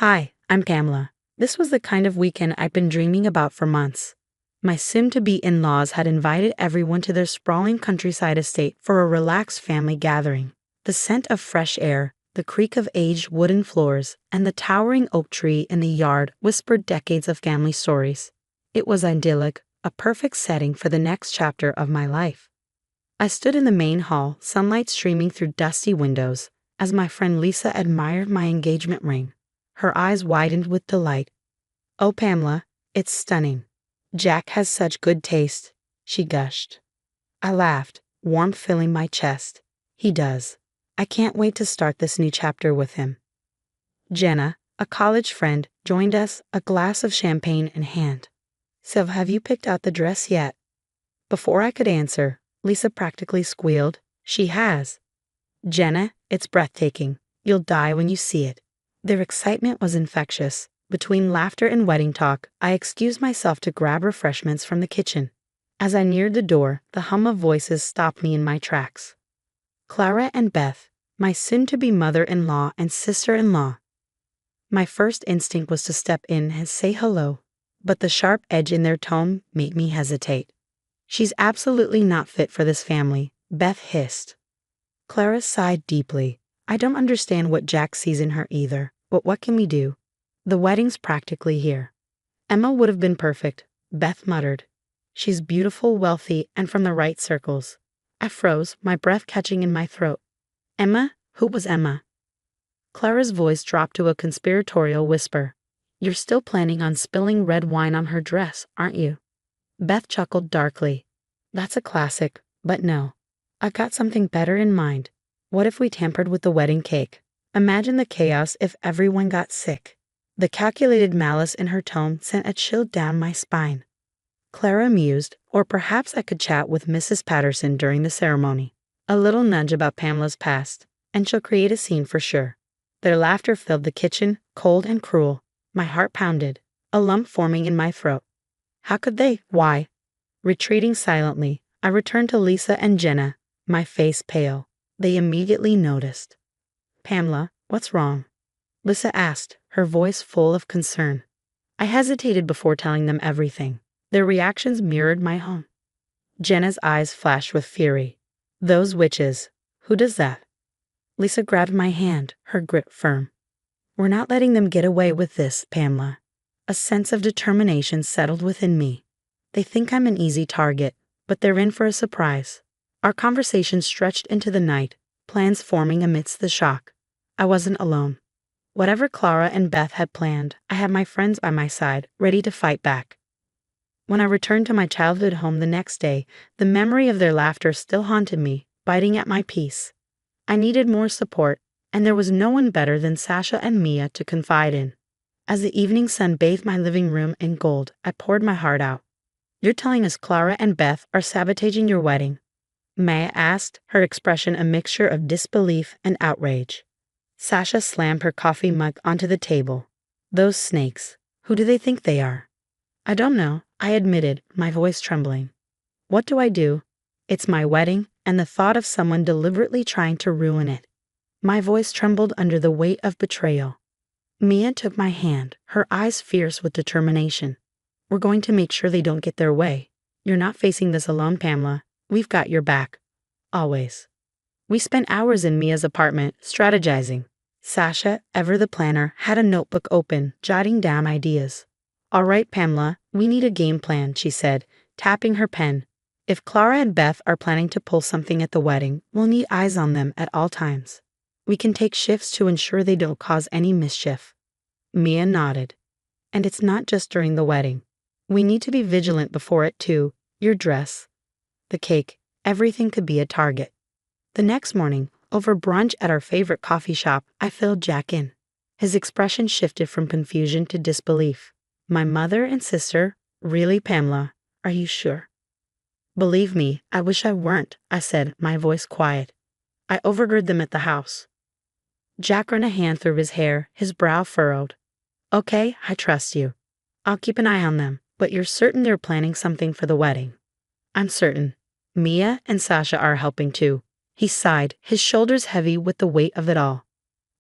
Hi, I'm Pamela. This was the kind of weekend I'd been dreaming about for months. My soon-to-be in-laws had invited everyone to their sprawling countryside estate for a relaxed family gathering. The scent of fresh air, the creak of aged wooden floors, and the towering oak tree in the yard whispered decades of family stories. It was idyllic, a perfect setting for the next chapter of my life. I stood in the main hall, sunlight streaming through dusty windows, as my friend Lisa admired my engagement ring. Her eyes widened with delight. "Oh, Pamela, it's stunning. Jack has such good taste," she gushed. I laughed, warmth filling my chest. He does. I can't wait to start this new chapter with him. Jenna, a college friend, joined us, a glass of champagne in hand. "So have you picked out the dress yet?" Before I could answer, Lisa practically squealed, "She has." "Jenna, it's breathtaking. You'll die when you see it." Their excitement was infectious. Between laughter and wedding talk, I excused myself to grab refreshments from the kitchen. As I neared the door, the hum of voices stopped me in my tracks. Clara and Beth, my soon-to-be mother-in-law and sister-in-law. My first instinct was to step in and say hello, but the sharp edge in their tone made me hesitate. "She's absolutely not fit for this family," Beth hissed. Clara sighed deeply. "I don't understand what Jack sees in her either, but what can we do? The wedding's practically here." "Emma would have been perfect," Beth muttered. "She's beautiful, wealthy, and from the right circles." I froze, my breath catching in my throat. "Emma? Who was Emma?" Clara's voice dropped to a conspiratorial whisper. "You're still planning on spilling red wine on her dress, aren't you?" Beth chuckled darkly. "That's a classic, but no. I've got something better in mind. What if we tampered with the wedding cake? Imagine the chaos if everyone got sick." The calculated malice in her tone sent a chill down my spine. Clara mused, or perhaps I could chat with Mrs. Patterson during the ceremony. A little nudge about Pamela's past, and she'll create a scene for sure. Their laughter filled the kitchen, cold and cruel. My heart pounded, a lump forming in my throat. How could they? Why? Retreating silently, I returned to Lisa and Jenna, my face pale. They immediately noticed. "Pamela, what's wrong?" Lisa asked, her voice full of concern. I hesitated before telling them everything. Their reactions mirrored my own. Jenna's eyes flashed with fury. "Those witches. Who does that?" Lisa grabbed my hand, her grip firm. "We're not letting them get away with this, Pamela." A sense of determination settled within me. They think I'm an easy target, but they're in for a surprise. Our conversation stretched into the night, plans forming amidst the shock. I wasn't alone. Whatever Clara and Beth had planned, I had my friends by my side, ready to fight back. When I returned to my childhood home the next day, the memory of their laughter still haunted me, biting at my peace. I needed more support, and there was no one better than Sasha and Mia to confide in. As the evening sun bathed my living room in gold, I poured my heart out. "You're telling us Clara and Beth are sabotaging your wedding?" Maya asked, her expression a mixture of disbelief and outrage. Sasha slammed her coffee mug onto the table. "Those snakes. Who do they think they are?" "I don't know," I admitted, my voice trembling. "What do I do? It's my wedding, and the thought of someone deliberately trying to ruin it." My voice trembled under the weight of betrayal. Mia took my hand, her eyes fierce with determination. "We're going to make sure they don't get their way. You're not facing this alone, Pamela. We've got your back. Always." We spent hours in Mia's apartment, strategizing. Sasha, ever the planner, had a notebook open, jotting down ideas. "All right, Pamela, we need a game plan," she said, tapping her pen. "If Clara and Beth are planning to pull something at the wedding, we'll need eyes on them at all times. We can take shifts to ensure they don't cause any mischief." Mia nodded. "And it's not just during the wedding. We need to be vigilant before it too. Your dress, the cake, everything could be a target." The next morning, over brunch at our favorite coffee shop, I filled Jack in. His expression shifted from confusion to disbelief. "My mother and sister? Really, Pamela? Are you sure?" "Believe me, I wish I weren't," I said, my voice quiet. "I overheard them at the house." Jack ran a hand through his hair, his brow furrowed. "Okay, I trust you. I'll keep an eye on them, but you're certain they're planning something for the wedding?" "I'm certain. Mia and Sasha are helping too." He sighed, his shoulders heavy with the weight of it all.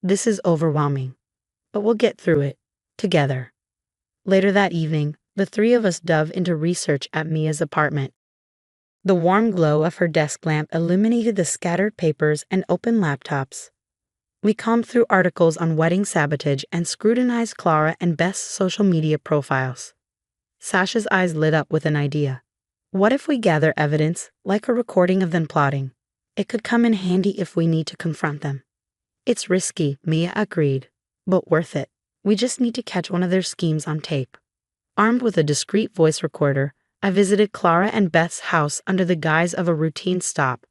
"This is overwhelming." but we'll get through it. Together. Later that evening, the three of us dove into research at Mia's apartment. The warm glow of her desk lamp illuminated the scattered papers and open laptops. We combed through articles on wedding sabotage and scrutinized Clara and Beth's social media profiles. Sasha's eyes lit up with an idea. What if we gather evidence, like a recording of them plotting? It could come in handy if we need to confront them. It's risky, Mia agreed, but worth it. We just need to catch one of their schemes on tape. Armed with a discreet voice recorder, I visited Clara and Beth's house under the guise of a routine stop.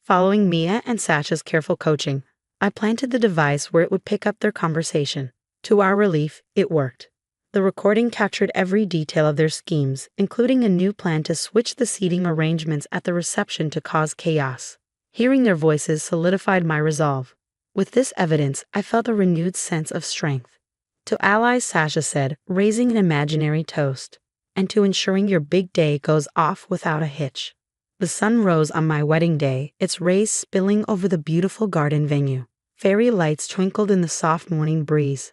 Following Mia and Sasha's careful coaching, I planted the device where it would pick up their conversation. To our relief, it worked. The recording captured every detail of their schemes, including a new plan to switch the seating arrangements at the reception to cause chaos. Hearing their voices solidified my resolve. With this evidence, I felt a renewed sense of strength. To allies, Sasha said, raising an imaginary toast, and to ensuring your big day goes off without a hitch. The sun rose on my wedding day, its rays spilling over the beautiful garden venue. Fairy lights twinkled in the soft morning breeze.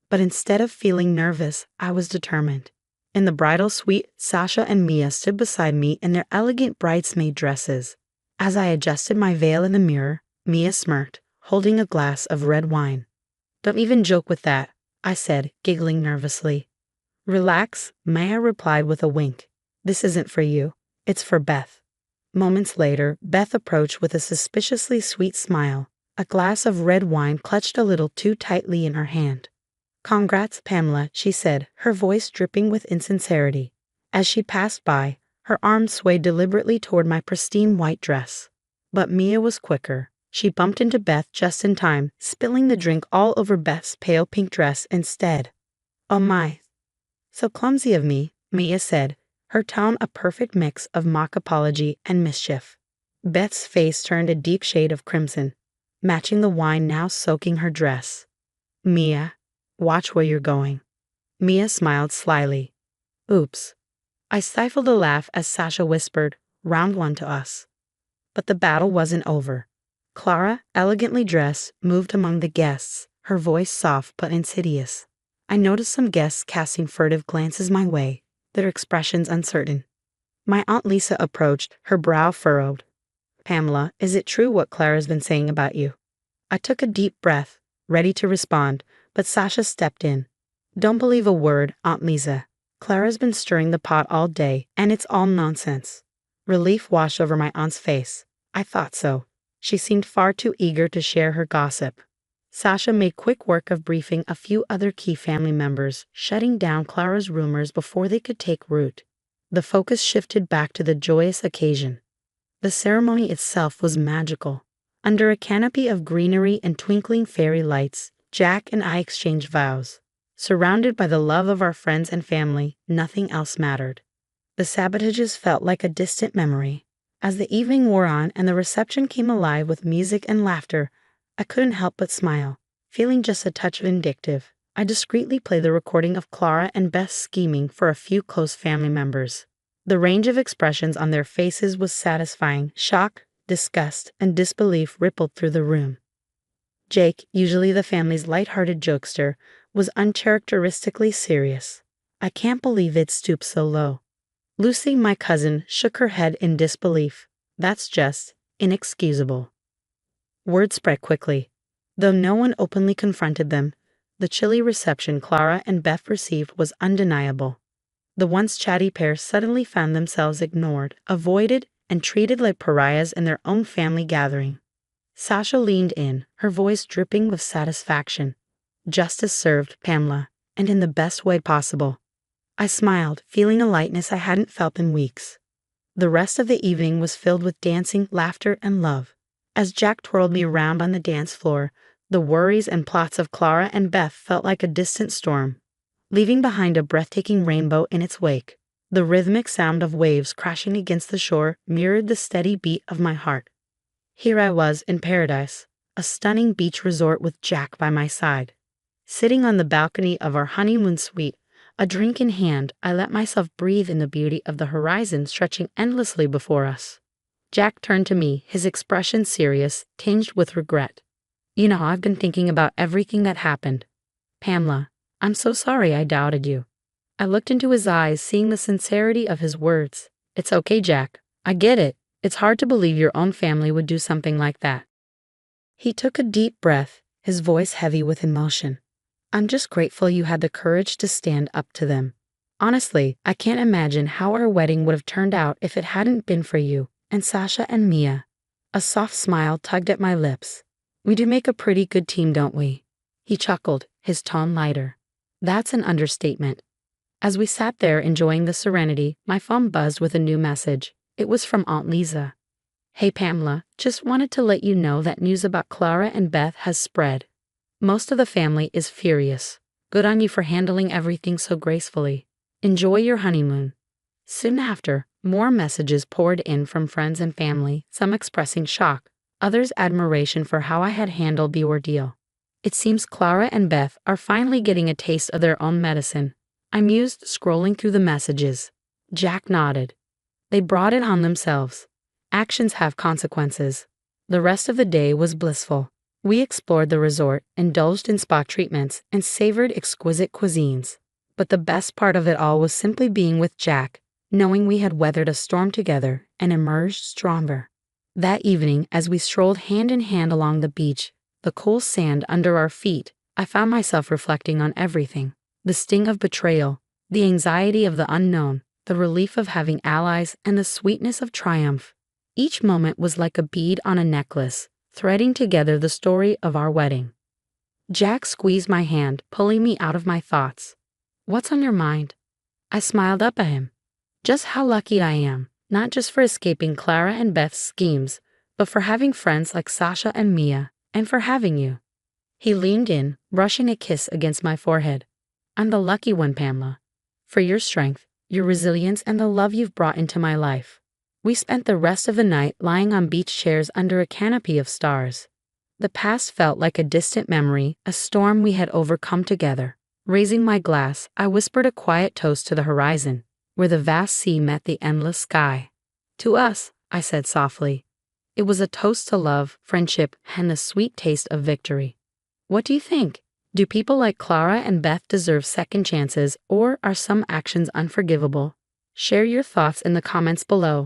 But instead of feeling nervous, I was determined. In the bridal suite, Sasha and Mia stood beside me in their elegant bridesmaid dresses. As I adjusted my veil in the mirror, Mia smirked, holding a glass of red wine. "Don't even joke with that," I said, giggling nervously. "Relax," Mia replied with a wink. "This isn't for you. It's for Beth." Moments later, Beth approached with a suspiciously sweet smile, a glass of red wine clutched a little too tightly in her hand. "Congrats, Pamela," she said, her voice dripping with insincerity. As she passed by, her arm swayed deliberately toward my pristine white dress. But Mia was quicker. She bumped into Beth just in time, spilling the drink all over Beth's pale pink dress instead. "Oh my. So clumsy of me," Mia said, her tone a perfect mix of mock apology and mischief. Beth's face turned a deep shade of crimson, matching the wine now soaking her dress. "Mia, watch where you're going." Mia smiled slyly. "Oops." I stifled a laugh as Sasha whispered, "Round one to us." But the battle wasn't over. Clara, elegantly dressed, moved among the guests, her voice soft but insidious. I noticed some guests casting furtive glances my way, their expressions uncertain. My Aunt Lisa approached, her brow furrowed. "Pamela, is it true what Clara's been saying about you?" I took a deep breath, ready to respond, but Sasha stepped in. "Don't believe a word, Aunt Lisa. Clara's been stirring the pot all day, and it's all nonsense." Relief washed over my aunt's face. I thought so. She seemed far too eager to share her gossip. Sasha made quick work of briefing a few other key family members, shutting down Clara's rumors before they could take root. The focus shifted back to the joyous occasion. The ceremony itself was magical. Under a canopy of greenery and twinkling fairy lights, Jack and I exchanged vows. Surrounded by the love of our friends and family, nothing else mattered. The sabotages felt like a distant memory. As the evening wore on and the reception came alive with music and laughter, I couldn't help but smile. Feeling just a touch vindictive, I discreetly played the recording of Clara and Beth's scheming for a few close family members. The range of expressions on their faces was satisfying. Shock, disgust, and disbelief rippled through the room. Jake, usually the family's light-hearted jokester, was uncharacteristically serious. "I can't believe it stooped so low." Lucy, my cousin, shook her head in disbelief. "That's just inexcusable." Word spread quickly. Though no one openly confronted them, the chilly reception Clara and Beth received was undeniable. The once chatty pair suddenly found themselves ignored, avoided, and treated like pariahs in their own family gathering. Sasha leaned in, her voice dripping with satisfaction. "Justice served, Pamela, and in the best way possible." I smiled, feeling a lightness I hadn't felt in weeks. The rest of the evening was filled with dancing, laughter, and love. As Jack twirled me around on the dance floor, the worries and plots of Clara and Beth felt like a distant storm, leaving behind a breathtaking rainbow in its wake. The rhythmic sound of waves crashing against the shore mirrored the steady beat of my heart. Here I was in paradise, a stunning beach resort with Jack by my side. Sitting on the balcony of our honeymoon suite, a drink in hand, I let myself breathe in the beauty of the horizon stretching endlessly before us. Jack turned to me, his expression serious, tinged with regret. "You know, I've been thinking about everything that happened." Pamela, I'm so sorry I doubted you. I looked into his eyes, seeing the sincerity of his words. It's okay, Jack. I get it. It's hard to believe your own family would do something like that. He took a deep breath, his voice heavy with emotion. I'm just grateful you had the courage to stand up to them. Honestly, I can't imagine how our wedding would have turned out if it hadn't been for you and Sasha and Mia. A soft smile tugged at my lips. We do make a pretty good team, don't we? He chuckled, his tone lighter. That's an understatement. As we sat there enjoying the serenity, my phone buzzed with a new message. It was from Aunt Lisa. Hey Pamela, just wanted to let you know that news about Clara and Beth has spread. Most of the family is furious. Good on you for handling everything so gracefully. Enjoy your honeymoon. Soon after, more messages poured in from friends and family, some expressing shock, others admiration for how I had handled the ordeal. It seems Clara and Beth are finally getting a taste of their own medicine. I mused, scrolling through the messages. Jack nodded. They brought it on themselves. Actions have consequences. The rest of the day was blissful. We explored the resort, indulged in spa treatments, and savored exquisite cuisines. But the best part of it all was simply being with Jack, knowing we had weathered a storm together and emerged stronger. That evening, as we strolled hand in hand along the beach, the cool sand under our feet, I found myself reflecting on everything. The sting of betrayal, the anxiety of the unknown, the relief of having allies, and the sweetness of triumph. Each moment was like a bead on a necklace, threading together the story of our wedding. Jack squeezed my hand, pulling me out of my thoughts. What's on your mind? I smiled up at him. Just how lucky I am, not just for escaping Clara and Beth's schemes, but for having friends like Sasha and Mia, and for having you. He leaned in, brushing a kiss against my forehead. I'm the lucky one, Pamela. For your strength, your resilience, and the love you've brought into my life. We spent the rest of the night lying on beach chairs under a canopy of stars. The past felt like a distant memory, a storm we had overcome together. Raising my glass, I whispered a quiet toast to the horizon, where the vast sea met the endless sky. To us, I said softly. It was a toast to love, friendship, and the sweet taste of victory. What do you think? Do people like Clara and Beth deserve second chances, or are some actions unforgivable? Share your thoughts in the comments below.